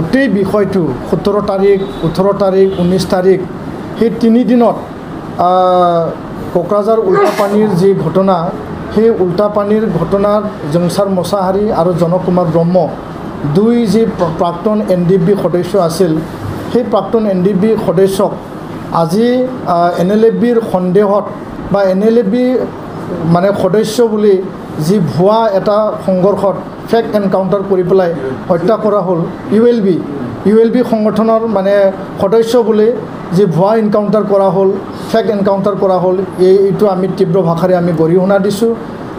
গোটেই বিষয়টো 17 তাৰিখ 18 তাৰিখ 19 তাৰিখ সেই 3 দিনত কোকৰাঝাৰ উল্টাপানীৰ যি ঘটনা সেই উল্টাপানীৰ ঘটনাত জংচাৰ মছাহাৰী আৰু জনক কুমাৰ ব্ৰহ্ম দুই যি প্ৰাক্তন NDB সদস্য আছিল সেই প্ৰাক্তন NDB সদস্যক আজি NLFBৰ সন্দেহত বা NLFB মানে সদস্য বুলি যি ভুৱা এটা সংঘৰ্ষত ফেক এনকাউণ্টাৰ কৰি পেলাই হত্যা কৰা হ'ল ULB সংগঠনৰ মানে সদস্য বুলি যি ভুৱা এনকাউণ্টাৰ কৰা হ'ল ফেক এনকাউণ্টাৰ কৰা হ'ল এইটো আমি তীব্ৰ ভাষাৰে আমি গৰিহণা দিছোঁ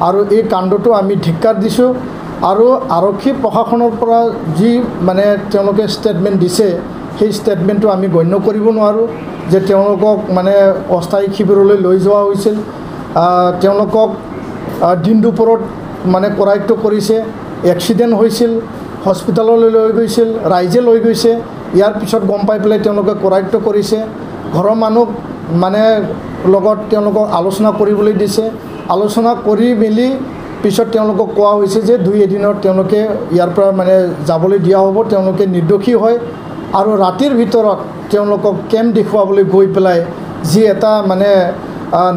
আৰু এই কাণ্ডটো আমি ধিক্কাৰ দিছোঁ আৰু আৰক্ষী প্ৰশাসনৰ পৰা যি মানে তেওঁলোকে ষ্টেটমেণ্ট দিছে সেই ষ্টেটমেণ্টটো আমি গণ্য কৰিব নোৱাৰোঁ যে তেওঁলোকক মানে অস্থায়ী শিবিৰলৈ লৈ যোৱা হৈছিল তেওঁলোকক দিন দুপৰত মানে কৰায়ত্ব কৰিছে এক্সিডেণ্ট হৈছিল হস্পিটেললৈ লৈ গৈছিল ৰাইজে লৈ গৈছে ইয়াৰ পিছত গম পাই পেলাই তেওঁলোকে কৰায়ত্ব কৰিছে ঘৰৰ মানুহ মানে লগত তেওঁলোকক আলোচনা কৰিবলৈ দিছে আলোচনা কৰি মেলি পিছত তেওঁলোকক কোৱা হৈছে যে 2 এদিনত তেওঁলোকে ইয়াৰ পৰা মানে যাবলৈ দিয়া হ'ব তেওঁলোকে নিৰ্দোষী হয় আৰু ৰাতিৰ ভিতৰত তেওঁলোকক কেম্প দেখুৱাবলৈ গৈ পেলাই যি এটা মানে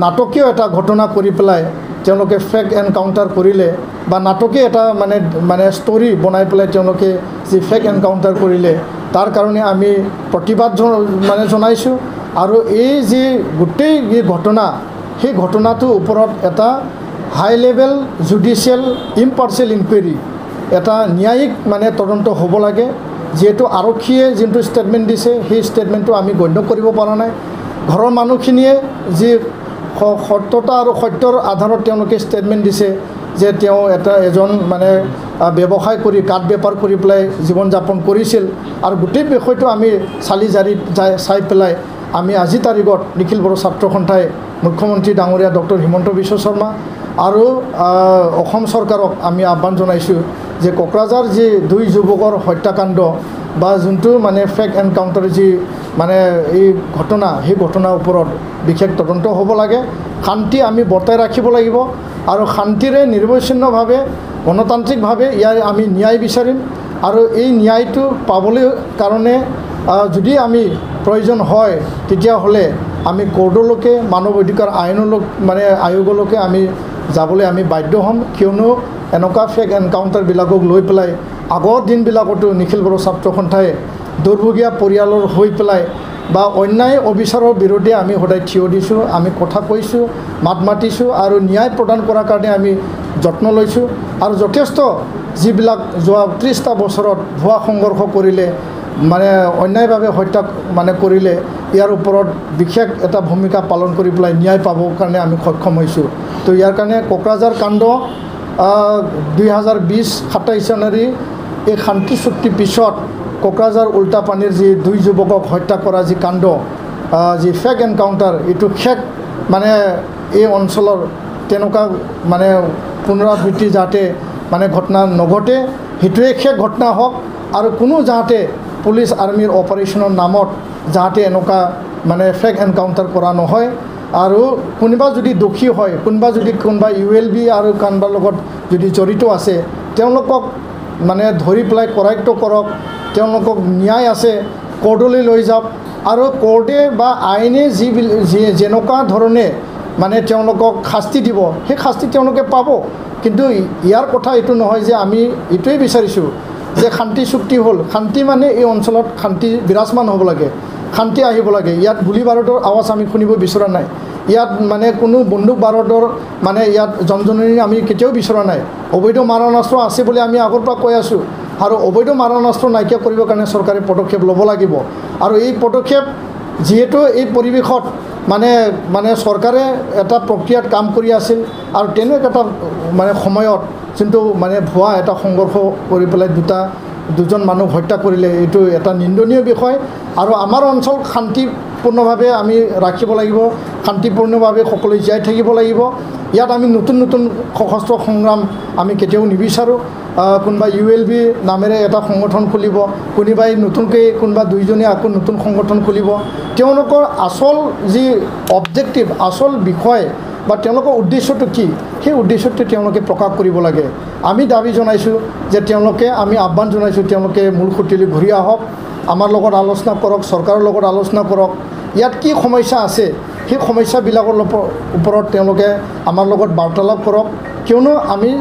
নাটকীয় এটা ঘটনা কৰি পেলাই তেওঁলোকে ফেক এনকাউণ্টাৰ কৰিলে বা নাটকীয় এটা মানে ষ্টৰি বনাই পেলাই তেওঁলোকে যি ফেক এনকাউণ্টাৰ কৰিলে তাৰ কাৰণে আমি প্ৰতিবাদ মানে জনাইছোঁ আৰু এই যি গোটেই যি ঘটনা সেই ঘটনাটোৰ ওপৰত এটা হাই লেভেল জুডিচিয়েল ইম্পাৰ্চিয়েল ইনকুৱাৰী এটা ন্যায়িক মানে তদন্ত হ'ব লাগে যেহেতু আৰক্ষীয়ে যোনটো ষ্টেটমেণ্ট দিছে সেই ষ্টেটমেণ্টটো আমি গণ্য কৰিব পৰা নাই ঘৰৰ মানুহখিনিয়ে যি সত্যতা আৰু সত্যৰ আধাৰত তেওঁলোকে ষ্টেটমেণ্ট দিছে যে তেওঁ এজন মানে ব্যৱসায় কৰি কাঠ বেপাৰ কৰি পেলাই জীৱন যাপন কৰিছিল আৰু গোটেই বিষয়টো আমি চাই পেলাই আমি আজি তাৰিখত নিখিল বড়ো ছাত্ৰ সন্থাই মুখ্যমন্ত্ৰী ডাঙৰীয়া ডক্টৰ হিমন্ত বিশ্ব শৰ্মা আৰু অসম চৰকাৰক আমি আহ্বান জনাইছোঁ যে কোকৰাঝাৰ যি 2 যুৱকৰ হত্যাকাণ্ড বা যোনটো মানে ফেক এনকাউণ্টাৰ যি মানে এই ঘটনা সেই ঘটনাৰ ওপৰত বিশেষ তদন্ত হ'ব লাগে শান্তি আমি বৰ্তাই ৰাখিব লাগিব আৰু শান্তিৰে নিৰ্বিচ্ছিন্নভাৱে গণতান্ত্ৰিকভাৱে ইয়াৰ আমি ন্যায় বিচাৰিম আৰু এই ন্যায়টো পাবলৈ কাৰণে যদি আমি প্ৰয়োজন হয় তেতিয়াহ'লে আমি কোৰ্টলৈকে মানৱ অধিকাৰ মানে আয়োগলৈকে আমি যাবলৈ আমি বাধ্য হ'ম কিয়নো এনেকুৱা ফেক এনকাউণ্টাৰবিলাকক লৈ পেলাই আগৰ দিনবিলাকতো নিখিল বড়ো ছাত্ৰ সন্থাই দুৰ্ভগীয়া পৰিয়ালৰ হৈ পেলাই বা অন্যায় অবিচাৰৰ বিৰুদ্ধে আমি সদায় থিয় দিছোঁ আমি কথা কৈছোঁ মাত মাতিছোঁ আৰু ন্যায় প্ৰদান কৰাৰ কাৰণে আমি যত্ন লৈছোঁ আৰু যথেষ্ট যিবিলাক যোৱা 30টা বছৰত ভুৱা সংঘৰ্ষ কৰিলে মানে অন্যায়ভাৱে হত্যা মানে কৰিলে ইয়াৰ ওপৰত বিশেষ এটা ভূমিকা পালন কৰি পেলাই ন্যায় পাবৰ কাৰণে আমি সক্ষম হৈছোঁ তো ইয়াৰ কাৰণে কোকৰাঝাৰ কাণ্ড 2020 27 জানুৱাৰী এই শান্তি চুক্তিৰ পিছত কোকৰাঝাৰ উল্টাপানীৰ যি 2 যুৱকক হত্যা কৰা যি কাণ্ড যি ফেক এনকাউণ্টাৰ এইটো শেষ মানে এই অঞ্চলৰ তেনেকুৱা মানে পুনৰাবৃত্তি যাতে মানে ঘটনা নঘটে সেইটোৱে শেষ ঘটনা হওক আৰু কোনো যাতে পুলিচ আৰ্মিৰ অপাৰেশ্যনৰ নামত যাতে এনেকুৱা মানে ফেক এনকাউণ্টাৰ কৰা নহয় আৰু কোনোবা যদি দোষী হয় কোনোবা ULB আৰু কাৰোবাৰ লগত যদি জড়িত আছে তেওঁলোকক মানে ধৰি পেলাই কৰায়ত্ব কৰক তেওঁলোকক ন্যায় আছে কোৰ্টলৈ লৈ যাওক আৰু কোৰ্টে বা আইনে যেনেকুৱা ধৰণে মানে তেওঁলোকক শাস্তি দিব সেই শাস্তি তেওঁলোকে পাব কিন্তু ইয়াৰ কথা এইটো নহয় যে আমি এইটোৱে বিচাৰিছোঁ যে শান্তি চুক্তি হ'ল শান্তি মানে এই অঞ্চলত শান্তি বিৰাজমান হ'ব লাগে শান্তি আহিব লাগে ইয়াত গুলি বাৰুদৰ আৱাজ আমি শুনিব বিচৰা নাই ইয়াত মানে কোনো বন্দুক বাৰুদৰ মানে ইয়াত জনজননী আমি কেতিয়াও বিচৰা নাই অবৈধ মাৰণাস্ত্ৰ আছে বুলি আমি আগৰ পৰা কৈ আছোঁ আৰু অবৈধ মাৰণাস্ত্ৰ নাইকিয়া কৰিবৰ কাৰণে চৰকাৰে পদক্ষেপ ল'ব লাগিব আৰু এই পদক্ষেপ যেহেতু এই পৰিৱেশত মানে চৰকাৰে এটা প্ৰক্ৰিয়াত কাম কৰি আছিল আৰু তেনেকুৱা এটা মানে সময়ত যোনটো মানে ভুৱা এটা সংঘৰ্ষ কৰি পেলাই দুজন মানুহ হত্যা কৰিলে এইটো এটা নিন্দনীয় বিষয় আৰু আমাৰ অঞ্চল শান্তিপূৰ্ণভাৱে আমি ৰাখিব লাগিব শান্তিপূৰ্ণভাৱে সকলোৱে জীয়াই থাকিব লাগিব ইয়াত আমি নতুন সশস্ত্ৰ সংগ্ৰাম আমি কেতিয়াও নিবিচাৰোঁ কোনোবা ULB নামেৰে এটা সংগঠন খুলিব কোনোবাই নতুনকৈ কোনোবা দুইজনে আকৌ নতুন সংগঠন খুলিব তেওঁলোকৰ আচল যি অবজেক্টিভ আচল বিষয় বা তেওঁলোকৰ উদ্দেশ্যটো কি সেই উদ্দেশ্যটো তেওঁলোকে প্ৰকাশ কৰিব লাগে আমি দাবী জনাইছোঁ যে তেওঁলোকে আমি আহ্বান জনাইছোঁ তেওঁলোকে মূল খুঁটিলৈ ঘূৰি আহক আমাৰ লগত আলোচনা কৰক চৰকাৰৰ লগত আলোচনা কৰক ইয়াত কি সমস্যা আছে সেই সমস্যাবিলাকৰ ওপৰত তেওঁলোকে আমাৰ লগত বাৰ্তালাপ কৰক কিয়নো আমি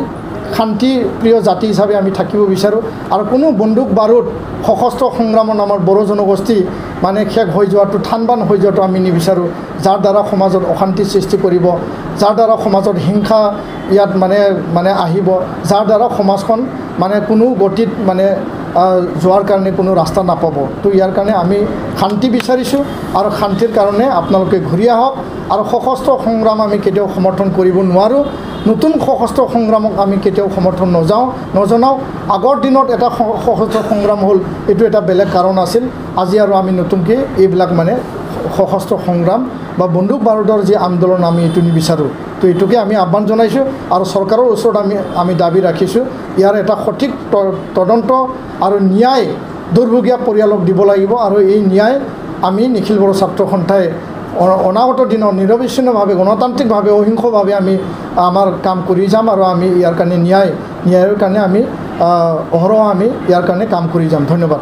শান্তিপ্ৰিয় জাতি হিচাপে আমি থাকিব বিচাৰোঁ আৰু কোনো বন্দুক বাৰুদ সশস্ত্ৰ সংগ্ৰামৰ নামৰ বড়ো জনগোষ্ঠী মানে শেষ হৈ যোৱাটো থানবান হৈ যোৱাটো আমি নিবিচাৰোঁ যাৰ দ্বাৰা সমাজত অশান্তি সৃষ্টি কৰিব যাৰ দ্বাৰা সমাজত হিংসা ইয়াত মানে আহিব যাৰ দ্বাৰা সমাজখন মানে কোনো গতিত মানে যোৱাৰ কাৰণে কোনো ৰাস্তা নাপাব তো ইয়াৰ কাৰণে আমি শান্তি বিচাৰিছোঁ আৰু শান্তিৰ কাৰণে আপোনালোকে ঘূৰি আহক আৰু সশস্ত্ৰ সংগ্ৰাম আমি কেতিয়াও সমৰ্থন কৰিব নোৱাৰোঁ নতুন সশস্ত্ৰ সংগ্ৰামক আমি কেতিয়াও সমৰ্থন নজনাওঁ আগৰ দিনত এটা সশস্ত্ৰ সংগ্ৰাম হ'ল এইটো এটা বেলেগ কাৰণ আছিল আজি আৰু আমি নতুনকৈ এইবিলাক মানে সশস্ত্ৰ সংগ্ৰাম বা বন্দুক বাৰুদৰ যি আন্দোলন আমি এইটো নিবিচাৰোঁ তো এইটোকে আমি আহ্বান জনাইছোঁ আৰু চৰকাৰৰ ওচৰত আমি দাবী ৰাখিছোঁ ইয়াৰ এটা সঠিক তদন্ত আৰু ন্যায় দুৰ্ভগীয়া পৰিয়ালক দিব লাগিব আৰু এই ন্যায় আমি নিখিল বড়ো ছাত্ৰ সন্থাই অনাগত দিনত নিৰবিচ্ছিন্নভাৱে গণতান্ত্ৰিকভাৱে অহিংসভাৱে আমি আমাৰ কাম কৰি যাম আৰু আমি ইয়াৰ কাৰণে ন্যায়ৰ কাৰণে আমি অহৰহ আমি ইয়াৰ কাৰণে কাম কৰি যাম ধন্যবাদ